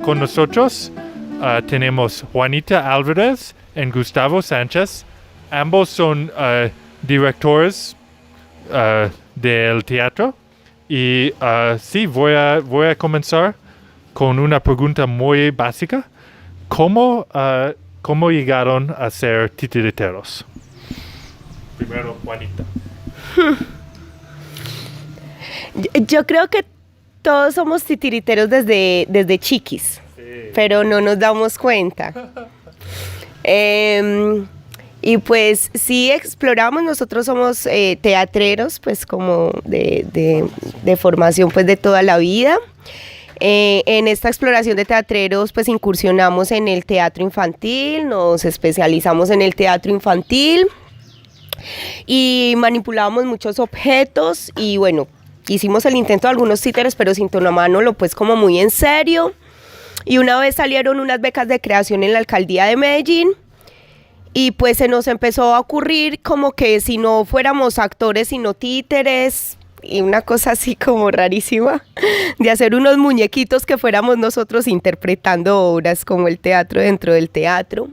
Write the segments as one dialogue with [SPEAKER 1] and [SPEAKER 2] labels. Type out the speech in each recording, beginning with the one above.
[SPEAKER 1] Con nosotros tenemos Juanita Álvarez y Gustavo Sánchez. Ambos son directores del teatro. Y sí, voy a comenzar con una pregunta muy básica. ¿Cómo llegaron a ser titiriteros? Primero, Juanita.
[SPEAKER 2] Yo creo que todos somos titiriteros desde chiquis, sí, pero no nos damos cuenta. Y pues sí exploramos, nosotros somos teatreros, pues como de formación pues de toda la vida. En esta exploración de teatreros pues incursionamos en el teatro infantil, nos especializamos en el teatro infantil y manipulamos muchos objetos y bueno, hicimos el intento de algunos títeres, pero sin tomándolo pues como muy en serio. Y una vez salieron unas becas de creación en la alcaldía de Medellín y pues se nos empezó a ocurrir como que si no fuéramos actores sino títeres y una cosa así como rarísima de hacer unos muñequitos que fuéramos nosotros interpretando obras como el teatro dentro del teatro.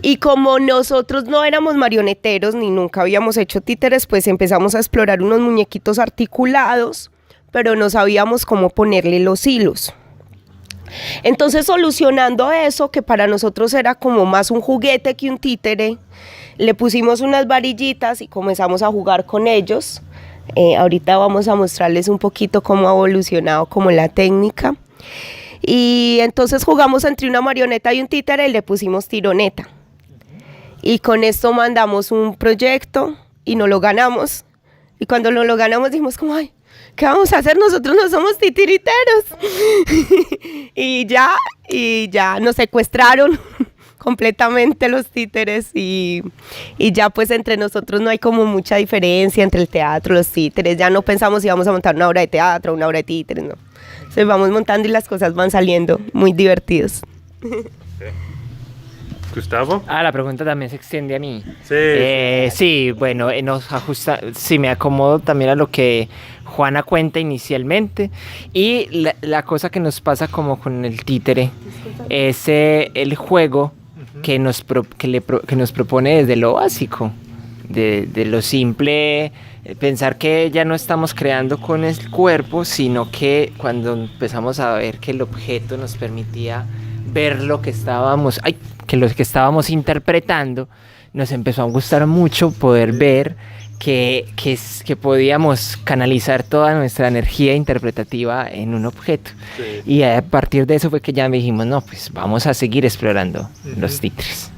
[SPEAKER 2] Y como nosotros no éramos marioneteros ni nunca habíamos hecho títeres, pues empezamos a explorar unos muñequitos articulados, pero no sabíamos cómo ponerle los hilos. Entonces, solucionando eso, que para nosotros era como más un juguete que un títere, le pusimos unas varillitas y comenzamos a jugar con ellos. Ahorita vamos a mostrarles un poquito cómo ha evolucionado como la técnica. Y entonces jugamos entre una marioneta y un títere y le pusimos tironeta. Y con esto mandamos un proyecto y nos lo ganamos. Y cuando nos lo ganamos dijimos como, ay, ¿qué vamos a hacer? Nosotros no somos titiriteros. y ya nos secuestraron completamente los títeres y ya pues entre nosotros no hay como mucha diferencia entre el teatro y los títeres. Ya no pensamos si vamos a montar una obra de teatro o una obra de títeres, no. Se vamos montando y las cosas van saliendo muy divertidos.
[SPEAKER 1] Gustavo.
[SPEAKER 3] La pregunta también se extiende a mí.
[SPEAKER 1] Sí.
[SPEAKER 3] Sí, bueno, nos ajusta, sí, me acomodo también a lo que Juana cuenta inicialmente. Y la cosa que nos pasa como con el títere es el juego que nos propone desde lo básico, de lo simple. Pensar que ya no estamos creando con el cuerpo, sino que cuando empezamos a ver que el objeto nos permitía ver lo que estábamos interpretando, nos empezó a gustar mucho poder ver que podíamos canalizar toda nuestra energía interpretativa en un objeto. Sí. Y a partir de eso fue que ya dijimos, no, pues vamos a seguir explorando los títeres.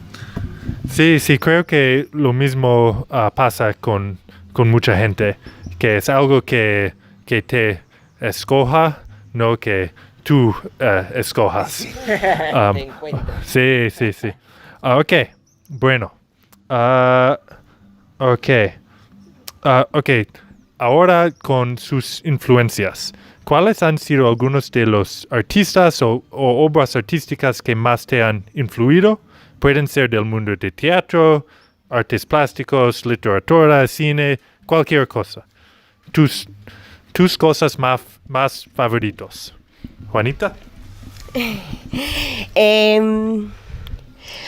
[SPEAKER 1] Sí, creo que lo mismo pasa con mucha gente, que es algo que te escoja, no que tú escojas. Sí. Ok, bueno. Ok, ahora con sus influencias, ¿cuáles han sido algunos de los artistas o obras artísticas que más te han influido? Pueden ser del mundo de teatro, artes plásticos, literatura, cine, cualquier cosa. Tus cosas más favoritos. Juanita.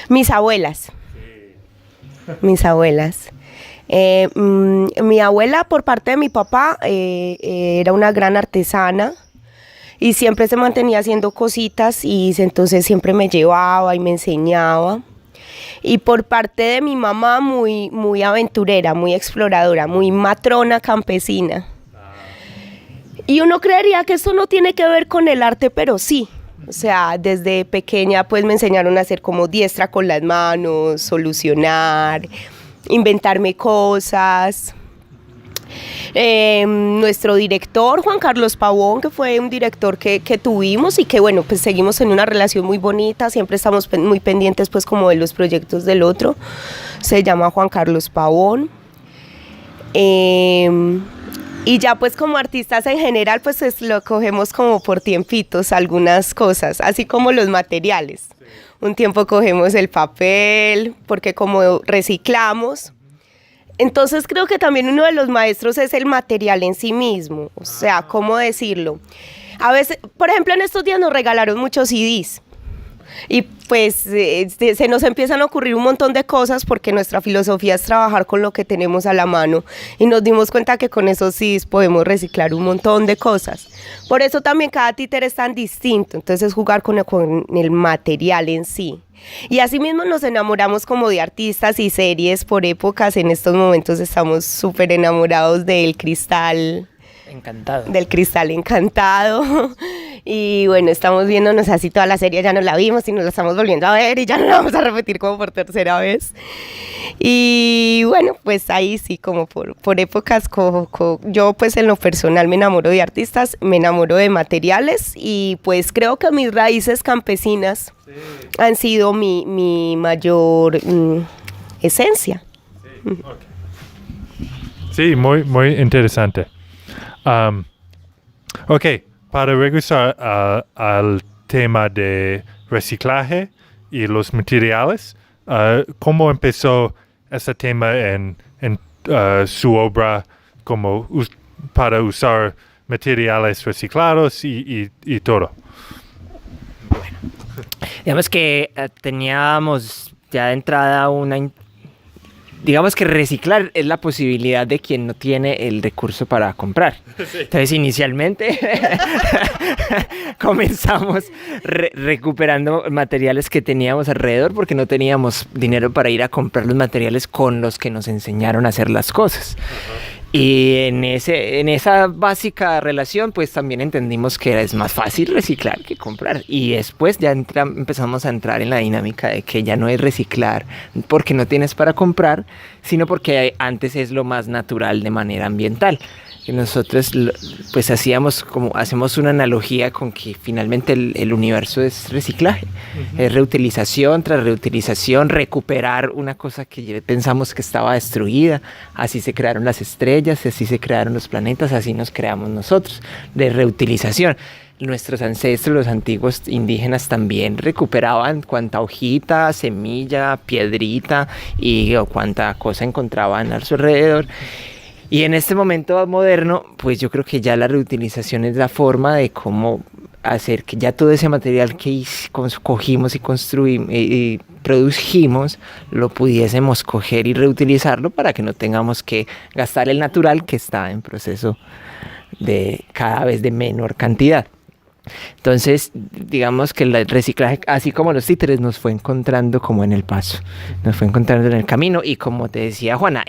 [SPEAKER 2] Mis abuelas. Sí. Mis abuelas. Mi abuela, por parte de mi papá, era una gran artesana y siempre se mantenía haciendo cositas y entonces siempre me llevaba y me enseñaba. Y por parte de mi mamá, muy aventurera, muy exploradora, muy matrona campesina. Y uno creería que esto no tiene que ver con el arte, pero sí. O sea, desde pequeña pues me enseñaron a hacer como diestra con las manos, solucionar, inventarme cosas. Nuestro director, Juan Carlos Pavón, que fue un director que tuvimos y que bueno, pues seguimos en una relación muy bonita, siempre estamos muy pendientes pues como de los proyectos del otro, se llama Juan Carlos Pavón. Y ya pues como artistas en general pues lo cogemos como por tiempitos algunas cosas, así como los materiales. Un tiempo cogemos el papel porque como reciclamos. Entonces creo que también uno de los maestros es el material en sí mismo, o sea, ¿cómo decirlo? A veces, por ejemplo, en estos días nos regalaron muchos CDs y pues se nos empiezan a ocurrir un montón de cosas porque nuestra filosofía es trabajar con lo que tenemos a la mano y nos dimos cuenta que con esos CDs podemos reciclar un montón de cosas. Por eso también cada títere es tan distinto, entonces jugar con el material en sí. Y así mismo nos enamoramos como de artistas y series por épocas. En estos momentos estamos súper enamorados del Cristal Encantado. Y bueno, estamos viéndonos así toda la serie, ya nos la vimos y nos la estamos volviendo a ver y ya nos la vamos a repetir como por tercera vez. Y bueno, pues ahí sí, como por épocas, yo pues en lo personal me enamoro de artistas, me enamoro de materiales y pues creo que mis raíces campesinas han sido mi mayor esencia.
[SPEAKER 1] Sí, okay. Sí, muy, muy interesante. Ok, para regresar al tema de reciclaje y los materiales, ¿cómo empezó ese tema en su obra para usar materiales reciclados y todo?
[SPEAKER 3] Digamos que teníamos ya de entrada digamos que reciclar es la posibilidad de quien no tiene el recurso para comprar. Sí. Entonces, inicialmente comenzamos recuperando materiales que teníamos alrededor porque no teníamos dinero para ir a comprar los materiales con los que nos enseñaron a hacer las cosas. Uh-huh. Y en esa básica relación, pues también entendimos que es más fácil reciclar que comprar. Y después ya empezamos a entrar en la dinámica de que ya no es reciclar porque no tienes para comprar, sino porque antes es lo más natural de manera ambiental. Que nosotros pues hacemos una analogía con que finalmente el universo es reciclaje, uh-huh. Es reutilización tras reutilización, recuperar una cosa que pensamos que estaba destruida. Así se crearon las estrellas, así se crearon los planetas, así nos creamos nosotros, de reutilización. Nuestros ancestros, los antiguos indígenas también recuperaban cuanta hojita, semilla, piedrita o cuanta cosa encontraban a su alrededor. Y en este momento moderno, pues yo creo que ya la reutilización es la forma de cómo hacer que ya todo ese material que cogimos y construimos y produjimos, lo pudiésemos coger y reutilizarlo para que no tengamos que gastar el natural que está en proceso de cada vez de menor cantidad. Entonces, digamos que el reciclaje, así como los títeres, nos fue encontrando como en el paso, nos fue encontrando en el camino y como te decía Juana,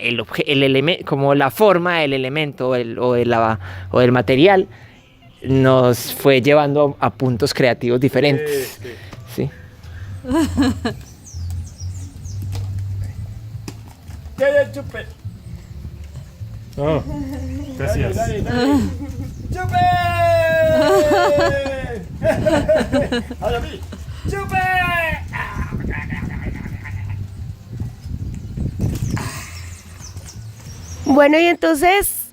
[SPEAKER 3] como la forma del elemento o del material nos fue llevando a puntos creativos diferentes. Sí.
[SPEAKER 1] Oh, gracias.
[SPEAKER 4] ¡Chupe! ¡Ahora sí! ¡Chupe!
[SPEAKER 2] Bueno, y entonces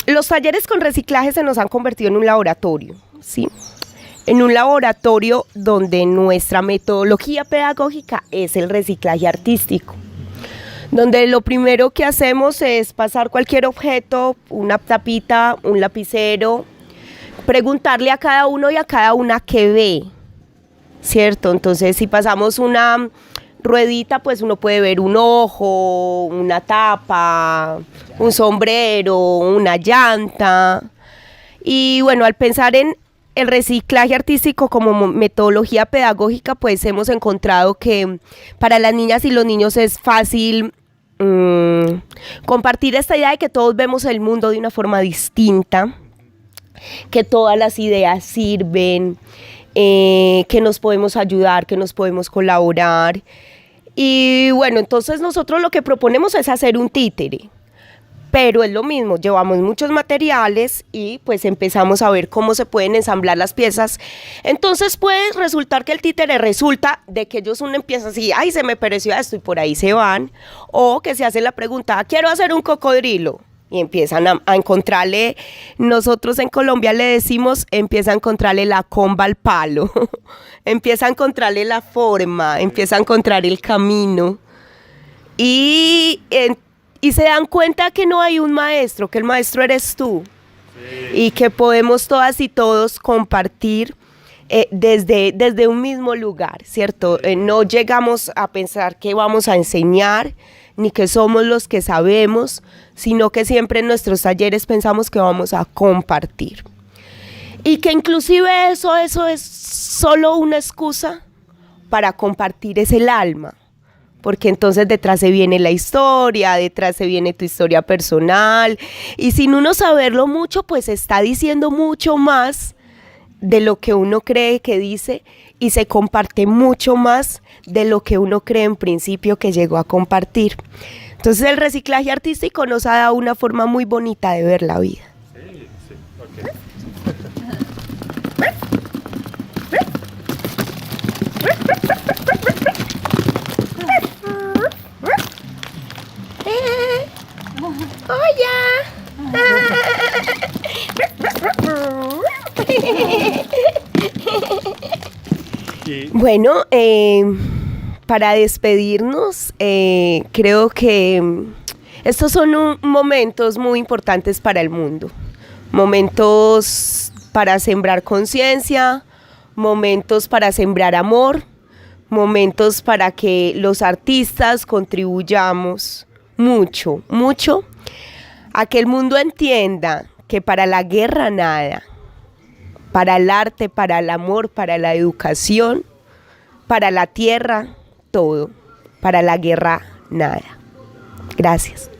[SPEAKER 2] los talleres con reciclaje se nos han convertido en un laboratorio, ¿sí? En un laboratorio donde nuestra metodología pedagógica es el reciclaje artístico, donde lo primero que hacemos es pasar cualquier objeto, una tapita, un lapicero, preguntarle a cada uno y a cada una qué ve, ¿cierto? Entonces, si pasamos una ruedita, pues uno puede ver un ojo, una tapa, un sombrero, una llanta. Y bueno, al pensar en el reciclaje artístico como metodología pedagógica, pues hemos encontrado que para las niñas y los niños es fácil compartir esta idea de que todos vemos el mundo de una forma distinta, que todas las ideas sirven, que nos podemos ayudar, que nos podemos colaborar. Y bueno, entonces nosotros lo que proponemos es hacer un títere. Pero es lo mismo, llevamos muchos materiales y pues empezamos a ver cómo se pueden ensamblar las piezas. Entonces puede resultar que el títere resulta de que ellos uno empieza así, ay, se me pareció esto y por ahí se van. O que se hace la pregunta, quiero hacer un cocodrilo. y empiezan a encontrarle, nosotros en Colombia le decimos, empieza a encontrarle la comba al palo, empieza a encontrarle la forma, empieza a encontrar el camino y se dan cuenta que no hay un maestro, que el maestro eres tú y que podemos todas y todos compartir desde un mismo lugar, ¿cierto? No llegamos a pensar que vamos a enseñar ni que somos los que sabemos, sino que siempre en nuestros talleres pensamos que vamos a compartir. Y que inclusive eso es solo una excusa para compartir es el alma, porque entonces detrás se viene la historia, detrás se viene tu historia personal, y sin uno saberlo mucho, pues está diciendo mucho más de lo que uno cree que dice, y se comparte mucho más de lo que uno cree en principio que llegó a compartir. Entonces el reciclaje artístico nos ha dado una forma muy bonita de ver la vida.
[SPEAKER 1] Sí, sí, ok.
[SPEAKER 2] Bueno, para despedirnos, creo que estos son momentos muy importantes para el mundo, momentos para sembrar conciencia, momentos para sembrar amor, momentos para que los artistas contribuyamos mucho, mucho a que el mundo entienda que para la guerra nada, para el arte, para el amor, para la educación, para la tierra, todo, para la guerra nada. Gracias.